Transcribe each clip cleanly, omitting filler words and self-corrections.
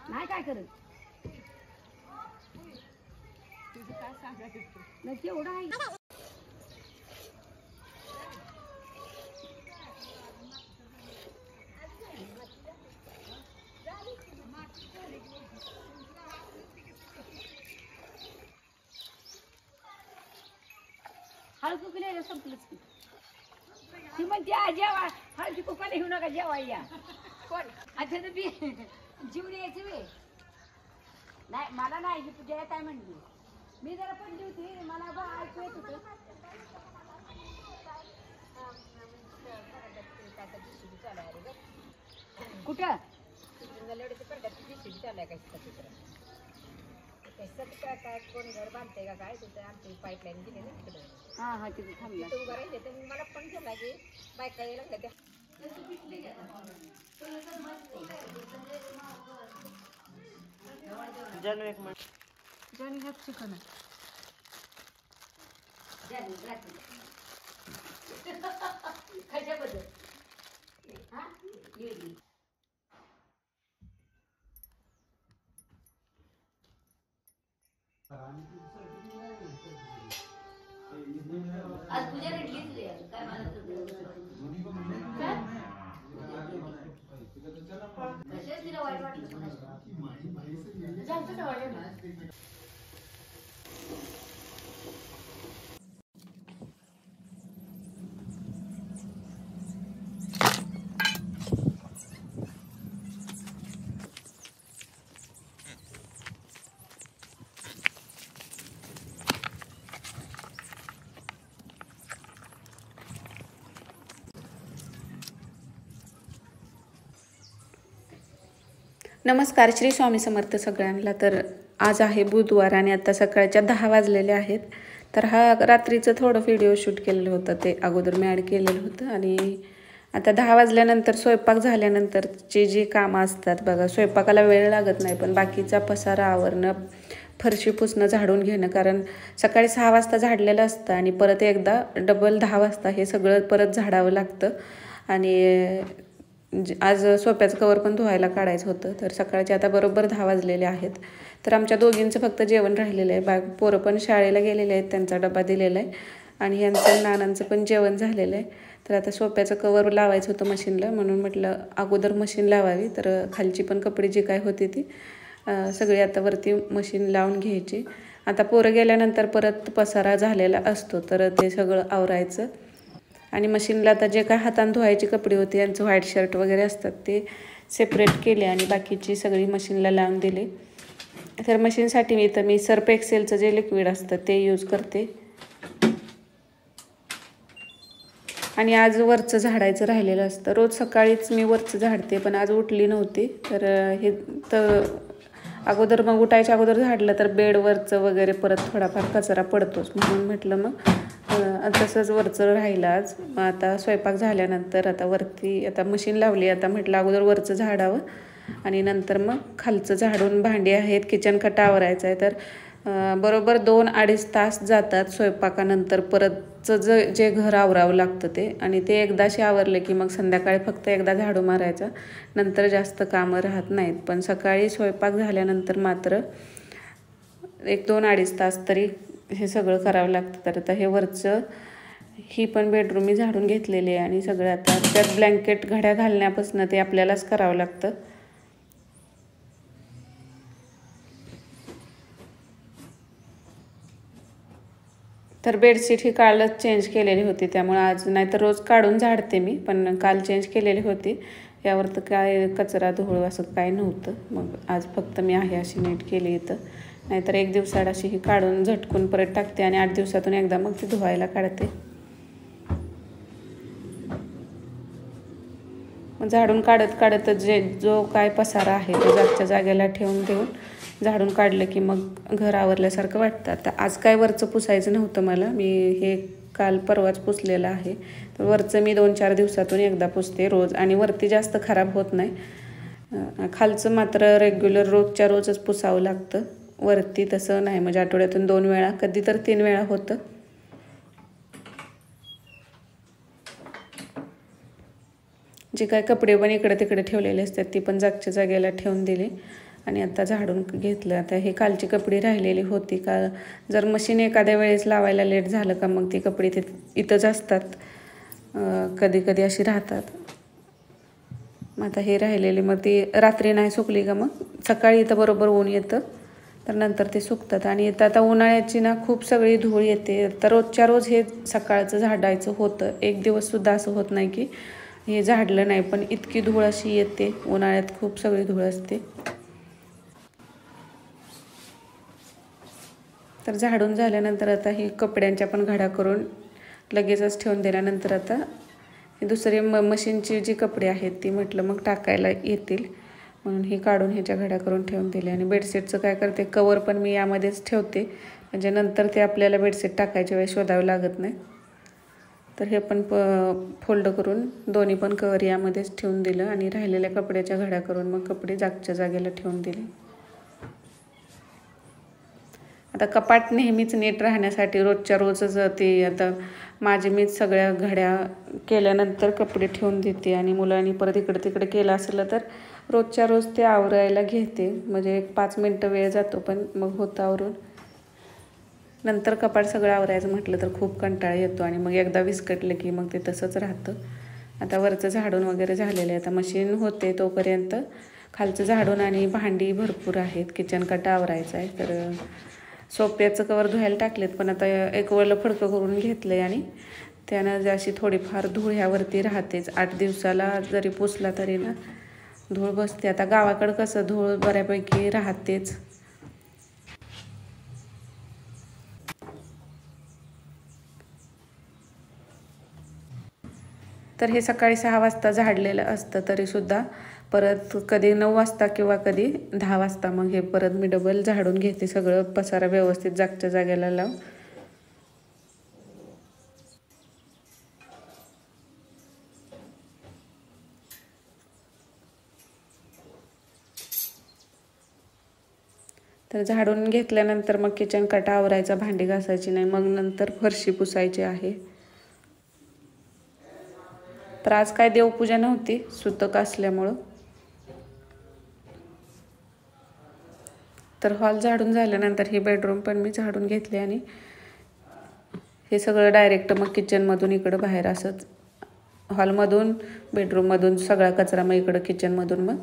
नाही काय करत तुझं काय सांगायचं नाही तेवढं आहे. हळदी कुकले संपलंच की ती म्हणते जेवा हळदी कुकाला घेऊ नका जेवा या कोण अच्छा तर बी जीवन यायची वे नाही मला नाही ही तुझ्या काय म्हणली मी जरा पडली होती मला बा ऐकू येत होतं कुठं काय कोण घर बांधते का काय तिथं आमची पाईपलाईन गेली ना तिकडे हा हा तिथे थांबला तिथं उभं राहिले तर मला पण केला की बायका यायला लागल्या त्या एक मिनिट जानी हे चिकन कशाबद्दल हा गेली आज पूजा भेटलीच रे काय मला कशाच तिला वाईट वाटलं जास्त वाटलं नमस्कार श्री स्वामी समर्थ सगळ्यांना. तर आज आहे बुधवार आणि आता सकाळच्या 10 वाजलेले आहेत. तर हा रात्रीचं थोडं व्हिडिओ शूट केलेलं होतं ते अगोदर मी ॲड केलेलं होतं आणि आता 10 वाजल्यानंतर स्वयंपाक झाल्यानंतरचे जे कामं असतात बघा स्वयंपाकाला वेळ लागत नाही पण बाकीचा पसारा आवरणं फरशी पुसणं झाडून घेणं कारण सकाळी 6 वाजता झाडलेलं असतं आणि परत एकदा डबल 10 वाजता हे सगळं परत झाडावं लागतं आणि आज सोप्याचं कवर पण धुवायला काढायचं होतं. तर सकाळचे आता बरोबर 10 वाजलेले आहेत. तर आमच्या दोघींचं फक्त जेवण राहिलेलं आहे. पोरं पण शाळेला गेलेले आहेत त्यांचा डबा दिलेला आहे आणि यांचं नानांचं पण जेवण झालेलं आहे. तर आता सोप्याचं कवर लावायचं होतं मशीनला म्हणून म्हटलं अगोदर मशीन लावावी. तर खालची पण कपडे जी काय होती ती सगळी आता वरती मशीन लावून घ्यायची. आता पोरं गेल्यानंतर परत पसारा झालेला असतो तर ते सगळं आवरायचं आणि मशीनला आता जे काय हाताने धुवायची कपडे होते यांचं व्हाईट शर्ट वगैरे असतात ते सेपरेट केले आणि बाकीची सगळी मशीनला लावून दिले. तर मशीनसाठी मी सर्फ एक्सेलचं जे लिक्विड असतं ते यूज करते आणि आज वरचं झाडायचं राहिलेलं असतं. रोज सकाळीच मी वरचं झाडते पण आज उठली नव्हती तर हे तर अगोदर मग उठायच्या अगोदर झाडलं तर बेडवरचं वगैरे परत थोडाफार कचरा पडतोच म्हणून म्हटलं मग तसंच वरचं राहिलं आज. मग आता स्वयंपाक झाल्यानंतर आता वरती आता मशीन लावली आता म्हटलं अगोदर वरचं झाडावं आणि नंतर मग खालचं झाडून भांडी आहेत किचन कट्टा आवरायचं आहे. तर बरोबर 2-2.5 तास जातात स्वयंपाकानंतर परतचं जे घर आवरावं लागतं ते आणि ते एकदाशी आवरलं की मग संध्याकाळी फक्त एकदा झाडू मारायचा नंतर जास्त कामं राहत नाहीत. पण सकाळी स्वयंपाक झाल्यानंतर मात्र 1-2-2.5 तास तरी हे सगळं करावं लागतं. तर आता हे वरचं ही पण बेडरूम मी झाडून घेतलेली आहे आणि सगळं आता त्यात ब्लँकेट घड्या घालण्यापासून ते आपल्यालाच करावं लागतं. तर बेडशीट ही कालच चेंज केलेली होती त्यामुळे आज नाहीतर रोज काढून झाडते मी पण काल चेंज केलेली होती. यावर तर काय कचरा धूळ असं काय नव्हतं मग आज फक्त मी आहे अशी नीट केली इथं. नाहीतर 1 दिवसाआड अशी ही काढून झटकून परत टाकते आणि 8 दिवसातून एकदा मग ती धुवायला काढते. झाडून काढतच जो काय पसारा आहे तो जागच्या जागेला ठेवून देऊन झाडून काढलं की मग घर आवरल्यासारखं वाटतं. आता आज काय वरचं पुसायचं नव्हतं मला मी हे काल परवाच पुसलेलं आहे. तर वरचं मी 2-4 दिवसातून एकदा पुसते रोज आणि वरती जास्त खराब होत नाही. खालचं मात्र रेग्युलर रोजच्या रोजच पुसावं लागतं. वरती तसं नाही म्हणजे आठवड्यातून 2 वेळा कधी तर 3 वेळा होतं. जे काय कपडे पण इकडे तिकडे ठेवलेले असतात ती पण जागच्या जागेला ठेवून दिली आणि आता झाडून घेतलं. आता हे कालची कपडे राहिलेली होती का जर मशीन एखाद्या वेळेस लावायला लेट झालं का मग ती कपडे इथंच असतात, कधी कधी अशी राहतात. मग आता हे राहिलेले मग ती रात्री नाही सुकली का मग सकाळी इथं बरोबर ऊन येतं तर नंतर ते सुकतात. आणि इथं आता उन्हाळ्याची ना खूप सगळी धूळ येते तर रोजच्या रोज हे सकाळचं झाडायचं होतं. एक दिवससुद्धा असं होत नाही की हे झाडलं नाही, पण इतकी धूळ अशी येते उन्हाळ्यात, खूप सगळी धूळ असते. तर झाडून झाल्यानंतर आता ही कपड्यांच्या पण घड्या करून लगेचच ठेवून दिल्यानंतर आता ही दुसरी मशीनची जी कपडे आहेत ती म्हटलं मग टाकायला येतील म्हणून ही काढून ह्याच्या घड्या करून ठेवून दिले. आणि बेडशीटचं काय करते, कवर पण मी यामध्येच ठेवते म्हणजे नंतर ते आपल्याला बेडशीट टाकायच्या वेळेस शोधावं लागत नाही. तर हे पण फोल्ड करून दोन्ही पण कवर यामध्येच ठेवून दिलं आणि राहिलेल्या कपड्याच्या घड्या करून मग कपडे जागच्या जागेला ठेवून दिले. आता कपाट नेहमीच नीट राहण्यासाठी रोजच्या रोजच ते आता मीच सगळ्या घड्या केल्यानंतर कपडे ठेवून देते आणि मुलांनी परत इकडे तिकडे केलं असलं तर रोजच्या रोज ते आवरायला घेते. म्हणजे 5 मिनटं वेळ जातो पण मग होतं आवरून. नंतर कपाट सगळं आवरायचं म्हटलं तर खूप कंटाळा येतो आणि मग एकदा विस्कटलं की मग ते तसंच राहतं. आता वरचं झाडून वगैरे झालेलं आहे. आता मशीन होते तोपर्यंत खालचं झाडून आणि भांडी भरपूर आहेत. किचन कटा आवरायचं आहे. तर सोप्याचं कवर धुवायला टाकलेत पण आता एक वळलं फडकं करून घेतलं आहे आणि त्यानं जी अशी थोडीफार धूळ ह्यावरती राहतेच. 8 दिवसाला जरी पुसला तरी ना धूळ बसते. आता गावाकडं कसं धूळ बऱ्यापैकी राहतेच. तर हे सकाळी 6 वाजता झाडलेलं असतं तरीसुद्धा परत कधी 9 वाजता किंवा कधी 10 वाजता मग हे परत मी डबल झाडून घेते. सगळं पसारा व्यवस्थित जागच्या जागेला लाव. तर झाडून घेतल्यानंतर मग किचन कटा आवरायचा, भांडी घासायची नाही, मग नंतर फरशी पुसायची आहे. तर आज काय देवपूजा नव्हती सुतक असल्यामुळं. तर हॉल झाडून झाल्यानंतर ही बेडरूम पण मी झाडून घेतली आणि हे सगळं डायरेक्ट मग किचनमधून इकडं बाहेर असंच हॉलमधून बेडरूममधून सगळा कचरा मग इकडं किचनमधून मग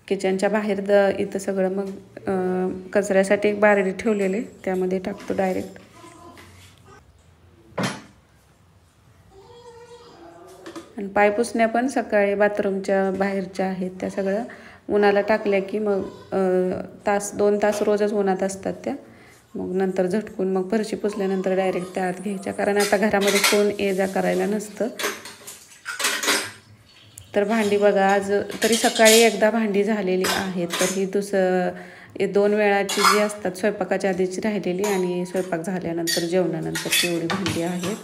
किचनच्या बाहेर इथं सगळं मग कचऱ्यासाठी एक बारडी ठेवलेले त्यामध्ये टाकतो डायरेक्ट. आणि पाय पुसण्या पण सकाळी बाथरूमच्या बाहेरच्या आहेत त्या सगळ्या उन्हाला टाकल्या की मग 2 तास रोजच उन्हात असतात त्या. मग नंतर झटकून मग फरशी पुसल्यानंतर डायरेक्ट त्या आत घ्यायच्या कारण आता घरामध्ये कोण ये जा करायला नसतं. तर भांडी बघा आज तरी सकाळी एकदा भांडी झालेली आहेत. तर ही 2 वेळाची जी असतात स्वयंपाकाच्या आधीची राहिलेली आणि स्वयंपाक झाल्यानंतर जेवणानंतर एवढी भांडी आहेत.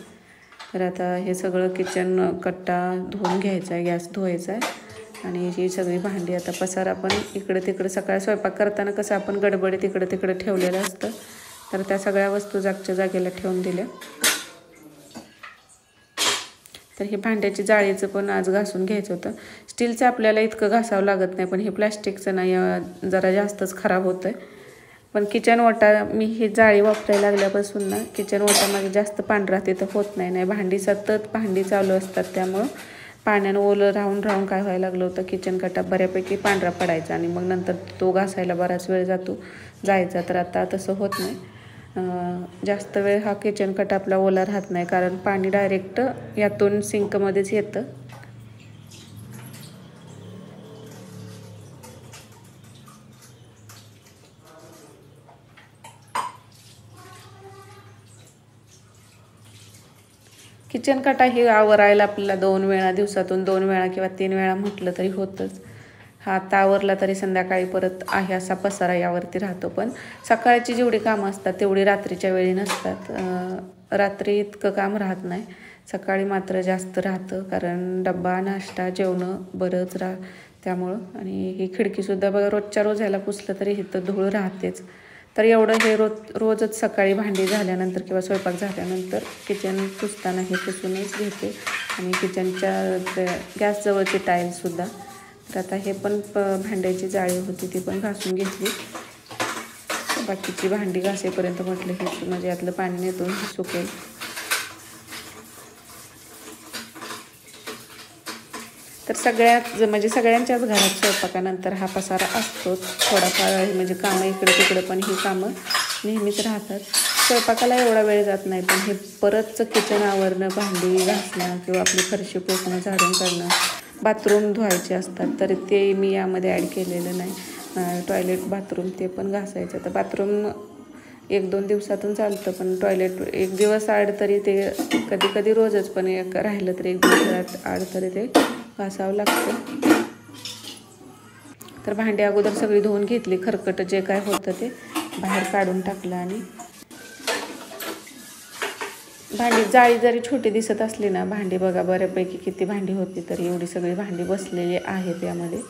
तर आता हे सगळं किचन कट्टा धुवून घ्यायचा आहे, गॅस धुवायचा आहे आणि ही सगळी भांडी आता पसारा पण इकडे तिकडे सकाळी स्वयंपाक करताना कसं आपण गडबडीत इकडे तिकडे ठेवलेलं असतं तर त्या सगळ्या वस्तू जागच्या जागेला ठेवून दिल्या. तर हे भांड्याची जाळीचं पण आज घासून घ्यायचं होतं. स्टीलचं आपल्याला इतकं घासावं लागत नाही पण हे प्लॅस्टिकचं नाही जरा जास्तच खराब होतं आहे. पण किचन ओटा मी ही जाळी वापरायला लागल्यापासून ना किचन ओटामध्ये जास्त पांढरा तिथं होत नाही. भांडी सतत चालू असतात त्यामुळं पाण्यानं ओलं राहून काय व्हायला लागलं होतं किचन कटा बऱ्यापैकी पांढरा पडायचा आणि मग नंतर तो घासायला बराच वेळ जायचा. तर आता तसं होत नाही. जास्त वेळ हा किचन कटा आपला ओला राहत नाही कारण पाणी डायरेक्ट यातून सिंकमध्येच येतं. किचन कटा ही आवरायला आपल्याला 2 वेळा दिवसातून 2 वेळा किंवा 3 वेळा म्हटलं तरी होतंच. हा आता आवरला तरी संध्याकाळी परत आहे असा पसारा यावरती राहतो. पण सकाळची जेवढी कामं असतात तेवढी रात्रीच्या वेळी नसतात. रात्री इतकं काम राहत नाही, सकाळी मात्र जास्त राहतं कारण डब्बा नाश्ता जेवणं बरंच त्यामुळं. आणि ही खिडकीसुद्धा बघा रोजच्या रोज ह्याला पुसलं तरी इथं धूळ राहतेच. तर एवढं हे रोजच सकाळी भांडी झाल्यानंतर किंवा स्वयंपाक झाल्यानंतर किचन पुसताना हे पुसूनच घेते. आणि किचनच्या गॅसजवळची टाईलसुद्धा. तर आता हे पण भांड्याची जाळी होती ती पण घासून घेतली. बाकीची भांडी घासेपर्यंत म्हटलं हे म्हणजे यातलं पाणी नेतून सुकेल. तर सगळ्यांच्याच घरात स्वयंपाकानंतर हा पसारा असतोच थोडाफार. म्हणजे कामं इकडे तिकडे पण ही कामं नेहमीच राहतात. स्वयंपाकाला एवढा वेळ जात नाही, पण हे परतचं किचन आवरणं, भांडी घासणं किंवा आपली फरशी पुसणं, झाडून काढणं, बाथरूम धुवायचे असतात तर ते मी यामध्ये ॲड केलेलं नाही. टॉयलेट बाथरूम ते पण घासायचं. तर बाथरूम 1-2 दिवसातून चालतं, पण टॉयलेट 1 दिवस आड तरी ते कधी कधी रोजच, पण एक राहिलं तर 1 दिवस आड तरी ते घासावं लागतं. तर भांडी अगोदर सगळी धुवून घेतली. खरकट जे काय होतं ते बाहेर काढून टाकलं. आणि भांडी जाळी जरी छोटी दिसत असली ना, भांडी बघा बऱ्यापैकी किती भांडी होती, तर एवढी सगळी भांडी बसलेली आहेत यामध्ये.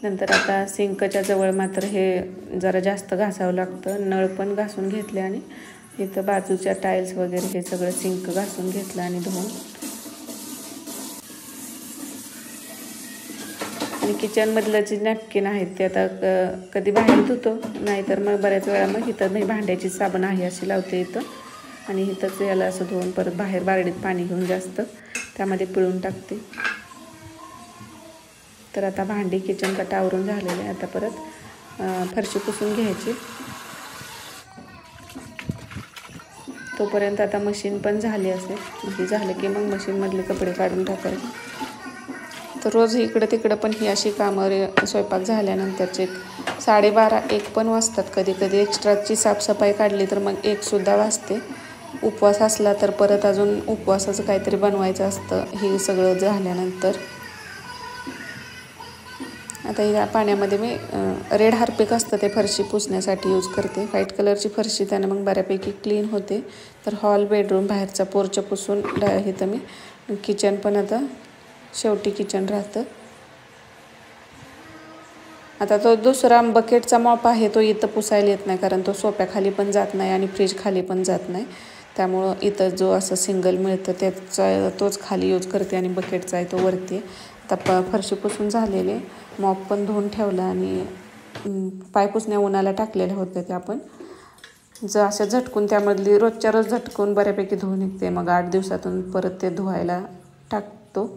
नंतर आता सिंकच्या जवळ मात्र हे जरा जास्त घासावं लागतं. नळ पण घासून घेतले आणि इथं बाजूच्या टाईल्स वगैरे हे सगळं सिंक घासून घेतलं आणि धुवून. आणि किचनमधलं जे नॅपकिन आहेत ते आता कधी बाहेर धुतो, नाहीतर मग बऱ्याच वेळा मग इथं नाही भांड्याची साबण आहे अशी लावते इथं. आणि इथंच याला असं धुवून परत बाहेर बारडीत पाणी घेऊन जास्त त्यामध्ये पिळून टाकते. तर आता भांडी किचन कटा आवरून झालेले. आता परत फरशी पुसून घ्यायची. तोपर्यंत आता मशीन पण झाली असेल. म्हणजे झालं की मग मशीनमधले कपडे काढून टाकायचे. तर रोज इकडं तिकडं पण ही अशी कामं स्वयंपाक झाल्यानंतरचे 12:30-1 पण वाजतात. कधी कधी एक्स्ट्राची साफसफाई काढली तर मग 1सुद्धा वाजते. उपवास असला तर परत अजून उपवासाचं काहीतरी बनवायचं असतं हे सगळं झाल्यानंतर. आता या पाण्यामध्ये मी रेड हार्पिक असतं ते फरशी पुसण्यासाठी यूज करते. व्हाईट कलरची फरशी त्यानं मग बऱ्यापैकी क्लीन होते. तर हॉल, बेडरूम, बाहेरचा पोर्च पुसून इथं मी किचन पण आता शेवटी किचन राहतं. आता तो दुसरा बकेटचा मॉप आहे तो इथं पुसायला येत नाही, कारण तो सोप्याखाली पण जात नाही आणि फ्रीज खाली पण जात नाही. त्यामुळं इथं जो असं सिंगल मिळतं तोच खाली यूज करते आणि बकेटचा आहे तो वरती. आता फरशी पुसून झालेले, मॉप पण धुवून ठेवला आणि पाय पुसण्या उन्हाला टाकलेल्या होत्या त्या पण जर असं झटकून त्यामधली रोजच्या रोज झटकून बऱ्यापैकी धुवून निघते. मग 8 दिवसातून परत ते धुवायला टाकतो.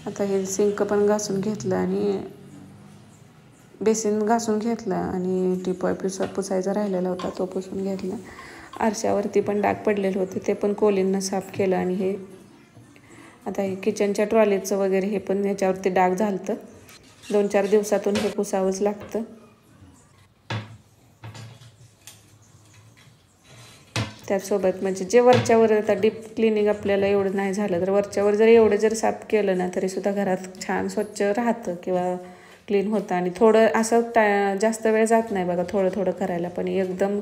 आता हे सिंक पण घासून घेतलं आणि बेसिन घासून घेतला आणि टिपॉय पुसायचा राहिलेला होता तो पुसून घेतला. आरशावरती पण डाग पडलेले होते ते पण कोलींना साफ केलं. आणि हे आता हे किचनच्या ट्रॉलीचं वगैरे हे पण ह्याच्यावरती डाग झालतं. 2-4 दिवसातून हे पुसावंच लागतं. त्याचसोबत म्हणजे जे वरच्यावर आता डीप क्लिनिंग आपल्याला एवढं नाही झालं तर वरच्यावर जर एवढं जर साफ केलं ना तरीसुद्धा घरात छान स्वच्छ राहतं किंवा क्लीन होतं. आणि थोडं असं जास्त वेळ जात नाही बघा थोडं थोडं करायला. पण एकदम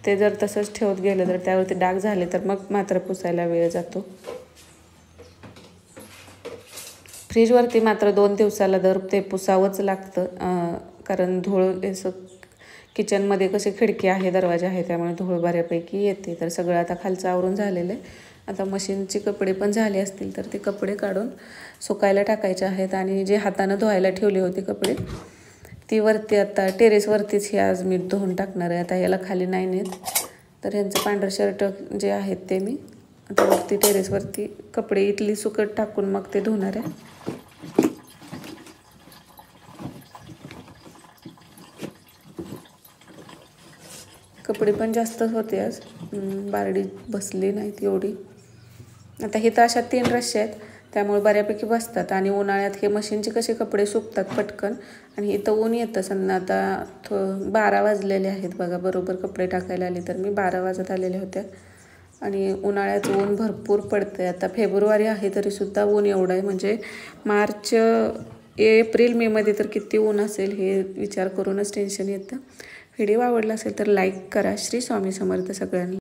ते जर तसंच ठेवत गेलं तर त्यावरती डाग झाले तर मग मात्र पुसायला वेळ जातो. फ्रीजवरती मात्र 2 दिवसाला दर ते पुसावंच लागतं, कारण धूळ असं किचनमध्ये कशी खिडकी आहे, दरवाजा आहे, त्यामुळे धूळ बऱ्यापैकी येते. तर सगळं आता खालचं आवरून झालेलं आहे. आता मशीनचे कपडे पण झाले असतील तर ते कपडे काढून सुकायला टाकायचे आहेत. आणि जे हातानं धुवायला ठेवले होते कपडे ती वरती आता टेरेसवरतीच हे आज मी धुवून टाकणार आहे. आता याला खाली नाही नेत. तर यांचं पांढरं शर्ट जे आहेत ते मी आता वरती टेरेसवरती कपडे इथली सुकट टाकून मग ते धुणार आहे. कपडे पण जास्त होते आज, बारडी बसली नाहीत एवढी. आता हे तर अशा 3 रश्शे आहेत त्यामुळे बऱ्यापैकी बसतात. आणि उन्हाळ्यात हे मशीनचे कसे कपडे सुकतात पटकन आणि इथं ऊन येतं. आता 12 वाजलेले आहेत बघा, बरोबर कपडे टाकायला आले तर मी 12 वाजत आलेले होत्या. आणि उन्हाळ्याचं ऊन भरपूर पडतं आहे. आता फेब्रुवारी आहे तरीसुद्धा ऊन एवढं आहे. म्हणजे मार्च, एप्रिल, मेमध्ये तर किती ऊन असेल हे विचार करूनच टेन्शन येतं. व्हिडिओ आवडला असेल तर लाईक करा. श्री स्वामी समर्थ सगळ्यांना.